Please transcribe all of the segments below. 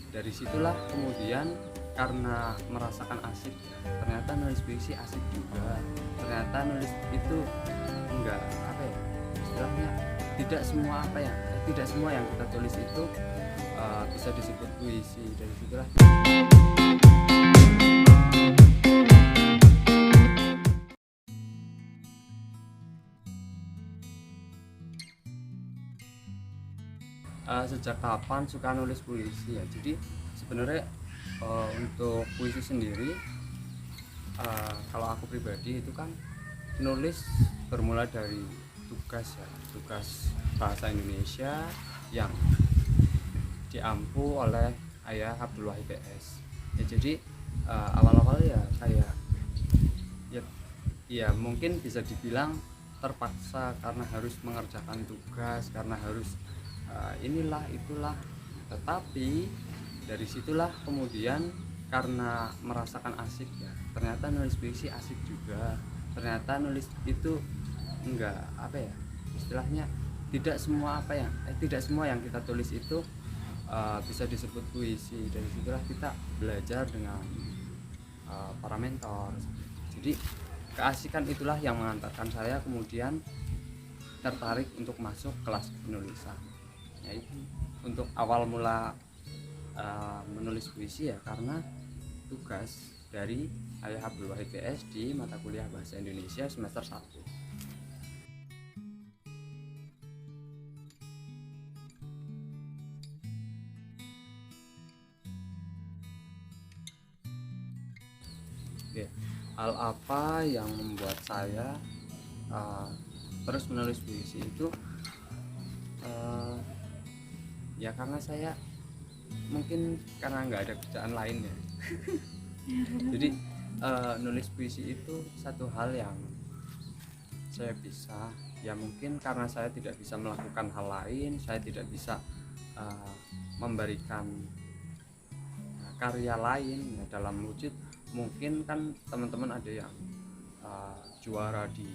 dari situlah kemudian karena merasakan asik, ternyata nulis puisi asik juga. Ternyata nulis itu enggak apa ya istilahnya, tidak semua yang kita tulis itu bisa disebut puisi. Dari situlah sejak kapan suka nulis puisi ya. Jadi sebenarnya untuk puisi sendiri, kalau aku pribadi itu kan nulis bermula dari tugas bahasa Indonesia yang diampu oleh Ayah Abdul Wahid PS. Ya, jadi awal-awal ya kayak ya mungkin bisa dibilang terpaksa karena harus mengerjakan tugas, karena harus inilah itulah. Tetapi dari situlah kemudian karena merasakan asik ya, ternyata nulis puisi asik juga. Ternyata nulis itu enggak apa ya istilahnya, tidak semua yang kita tulis itu bisa disebut puisi. Dari situlah kita belajar dengan para mentor. Jadi keasikan itulah yang mengantarkan saya kemudian tertarik untuk masuk kelas penulisan. Yaitu untuk awal mula menulis puisi ya karena tugas dari Ayah Abdul Wahid PS di mata kuliah Bahasa Indonesia semester 1. Oke, hal apa yang membuat saya terus menulis puisi itu ya karena saya mungkin karena nggak ada kerjaan lain ya. Jadi nulis puisi itu satu hal yang saya bisa, ya mungkin karena saya tidak bisa melakukan hal lain, saya tidak bisa memberikan karya lain ya, dalam wujud mungkin kan teman-teman ada yang juara di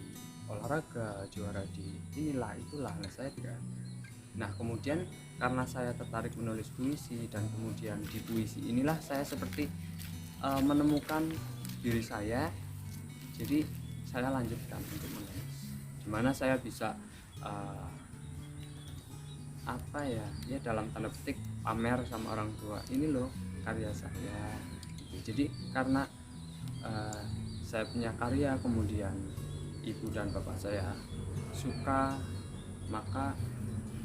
olahraga, juara di inilah itulah, nah saya tidak. Nah kemudian karena saya tertarik menulis puisi dan kemudian di puisi inilah saya seperti menemukan diri saya. Jadi saya lanjutkan untuk menulis, dimana saya bisa apa ya dalam tanda petik pamer sama orang tua, ini loh karya saya. Jadi karena saya punya karya kemudian ibu dan bapak saya suka, maka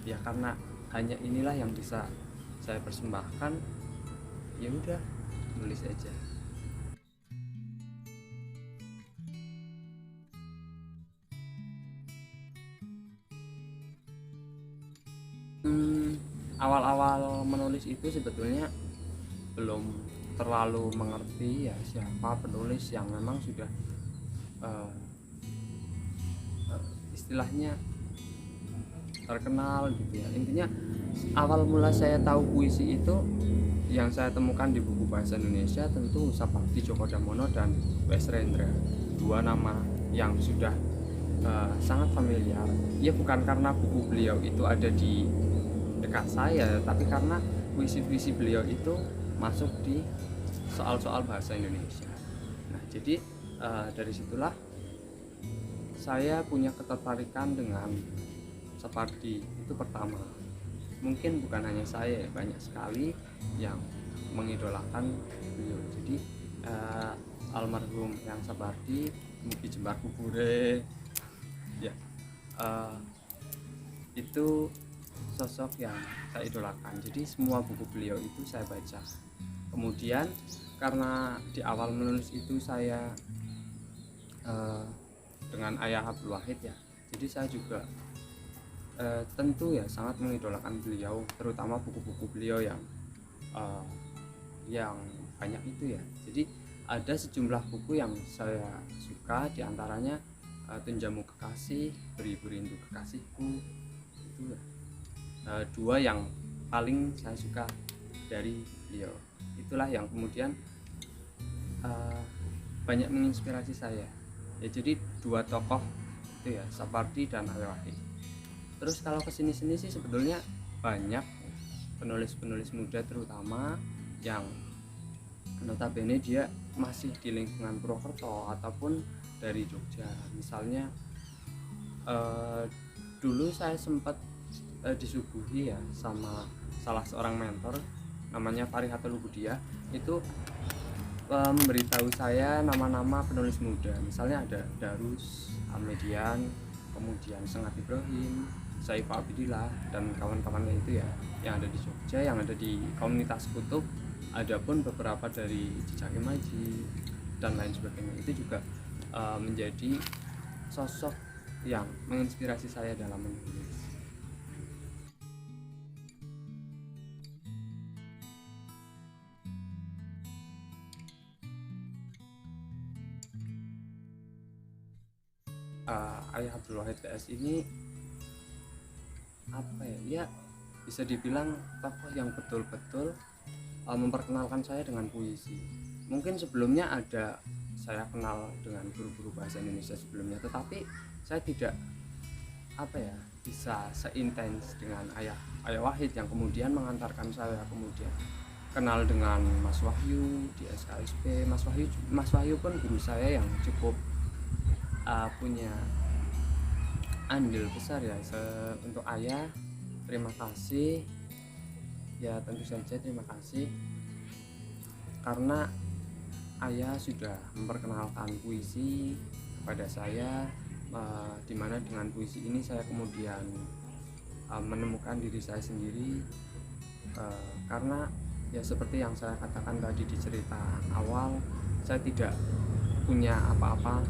ya karena hanya inilah yang bisa saya persembahkan, ya udah nulis aja. Awal-awal menulis itu sebetulnya belum terlalu mengerti ya siapa penulis yang memang sudah istilahnya terkenal gitu ya. Intinya awal mula saya tahu puisi itu yang saya temukan di buku bahasa Indonesia tentu Sapakti Djoko Damono dan W.S. Rendra, dua nama yang sudah sangat familiar. Ya bukan karena buku beliau itu ada di dekat saya, tapi karena puisi-puisi beliau itu masuk di soal-soal bahasa Indonesia. Nah jadi dari situlah saya punya ketertarikan dengan Sapardi itu pertama. Mungkin bukan hanya saya, banyak sekali yang mengidolakan beliau. Jadi almarhum yang Sapardi, mugi jembar kubure ya, itu sosok yang saya idolakan. Jadi semua buku beliau itu saya baca. Kemudian karena di awal menulis itu saya dengan Ayah Abdul Wahid ya, jadi saya juga tentu ya sangat mengidolakan beliau, terutama buku-buku beliau yang banyak itu ya. Jadi ada sejumlah buku yang saya suka, diantaranya Tunjamu Kekasih, Beribu Rindu Kekasihku, itu ya. Dua yang paling saya suka dari beliau. Itulah yang kemudian banyak menginspirasi saya ya. Jadi dua tokoh itu ya, Sapardi dan Ayah Wahid. Terus kalau kesini-sini sih sebetulnya banyak penulis-penulis muda terutama yang notabene dia masih di lingkungan Purwokerto ataupun dari Jogja. Misalnya dulu saya sempat disuguhi ya sama salah seorang mentor namanya Farihatul Budia, itu memberitahu saya nama-nama penulis muda. Misalnya ada Darus Ahmedian, kemudian Sengat Ibrahim, Saiful Abidillah, dan kawan-kawannya itu ya, yang ada di Jogja, yang ada di komunitas kutub. Adapun beberapa dari Jejak Imaji dan lain sebagainya, itu juga menjadi sosok yang menginspirasi saya dalam menulis. Ayah Abdul Wahid TS ini apa ya, bisa dibilang tokoh yang betul-betul memperkenalkan saya dengan puisi. Mungkin sebelumnya ada saya kenal dengan guru-guru bahasa Indonesia sebelumnya, tetapi saya tidak bisa seintens dengan Ayah Wahid yang kemudian mengantarkan saya kemudian kenal dengan Mas Wahyu di SKSP. Mas Wahyu pun guru saya yang cukup punya andil besar ya untuk Ayah. Terima kasih ya, tentu saja terima kasih karena Ayah sudah memperkenalkan puisi kepada saya, dimana dengan puisi ini saya kemudian menemukan diri saya sendiri, karena ya seperti yang saya katakan tadi di cerita awal, saya tidak punya apa-apa,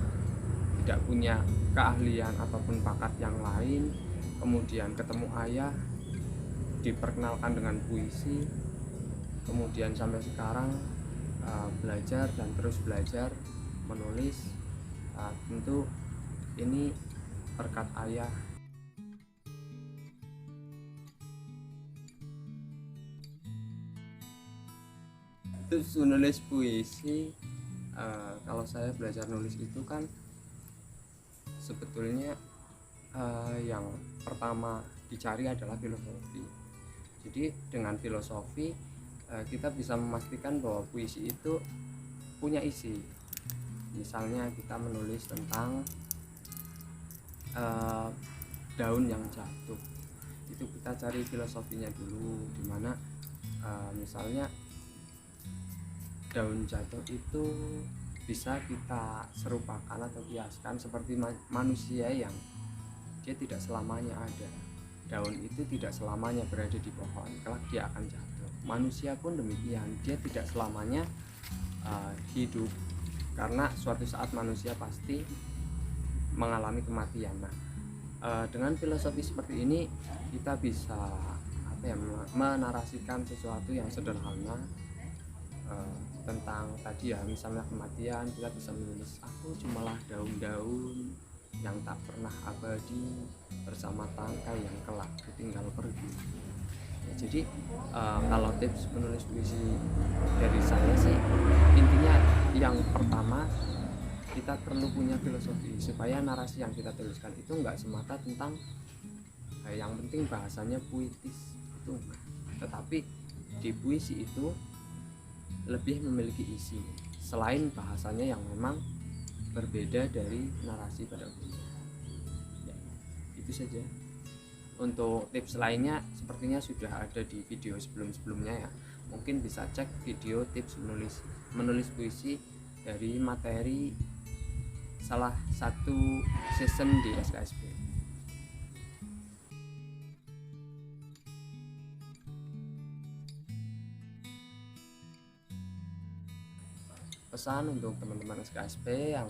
tidak punya keahlian ataupun bakat yang lain. Kemudian ketemu Ayah, diperkenalkan dengan puisi, kemudian sampai sekarang belajar dan terus belajar menulis. Tentu ini berkat Ayah. Terus menulis puisi, kalau saya belajar nulis itu kan sebetulnya yang pertama dicari adalah filosofi. Jadi dengan filosofi kita bisa memastikan bahwa puisi itu punya isi. Misalnya kita menulis tentang daun yang jatuh, itu kita cari filosofinya dulu, dimana misalnya daun jatuh itu bisa kita serupakan atau kiaskan seperti manusia yang dia tidak selamanya ada. Daun itu tidak selamanya berada di pohon, kelak dia akan jatuh. Manusia pun demikian, dia tidak selamanya hidup, karena suatu saat manusia pasti mengalami kematian. Nah, dengan filosofi seperti ini kita bisa menarasikan sesuatu yang sederhana tentang tadi ya, misalnya kematian. Kita bisa menulis, aku cumalah daun-daun yang tak pernah abadi bersama tangkai yang kelak ditinggal pergi. Ya, jadi kalau tips menulis puisi dari saya sih, intinya yang pertama, kita perlu punya filosofi supaya narasi yang kita tuliskan itu enggak semata tentang yang penting bahasanya puitis, itu enggak. Tetapi di puisi itu lebih memiliki isi selain bahasanya yang memang berbeda dari narasi pada umumnya. Ya, itu saja. Untuk tips lainnya sepertinya sudah ada di video sebelum-sebelumnya ya. Mungkin bisa cek video tips menulis puisi dari materi salah satu season di SKSP. Pesan untuk teman-teman SKSP yang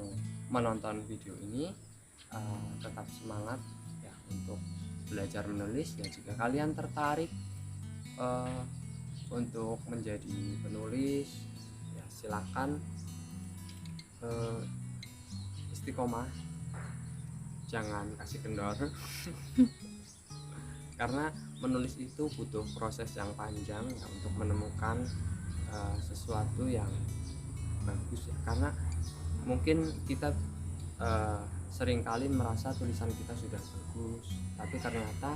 menonton video ini, tetap semangat ya untuk belajar menulis. Ya, jika kalian tertarik untuk menjadi penulis, ya silakan istiqomah, jangan kasih kendor. Karena menulis itu butuh proses yang panjang ya, untuk menemukan sesuatu yang bagus ya. Karena mungkin kita seringkali merasa tulisan kita sudah bagus, tapi ternyata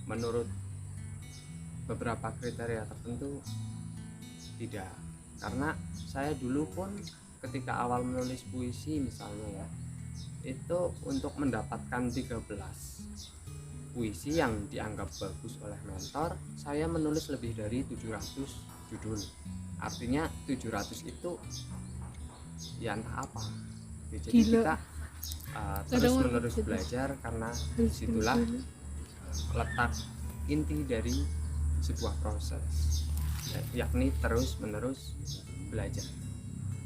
menurut beberapa kriteria tertentu Tidak, karena saya dulu pun ketika awal menulis puisi misalnya ya, itu untuk mendapatkan 13 puisi yang dianggap bagus oleh mentor, saya menulis lebih dari 700 judul. Artinya 700 itu ya entah apa. Jadi kita terus menerus belajar, karena disitulah letak inti dari sebuah proses, yakni terus menerus belajar.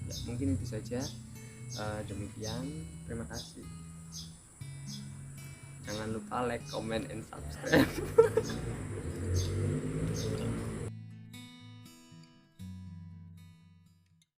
Ya, mungkin itu saja. Demikian, terima kasih. Jangan lupa like, comment, and subscribe.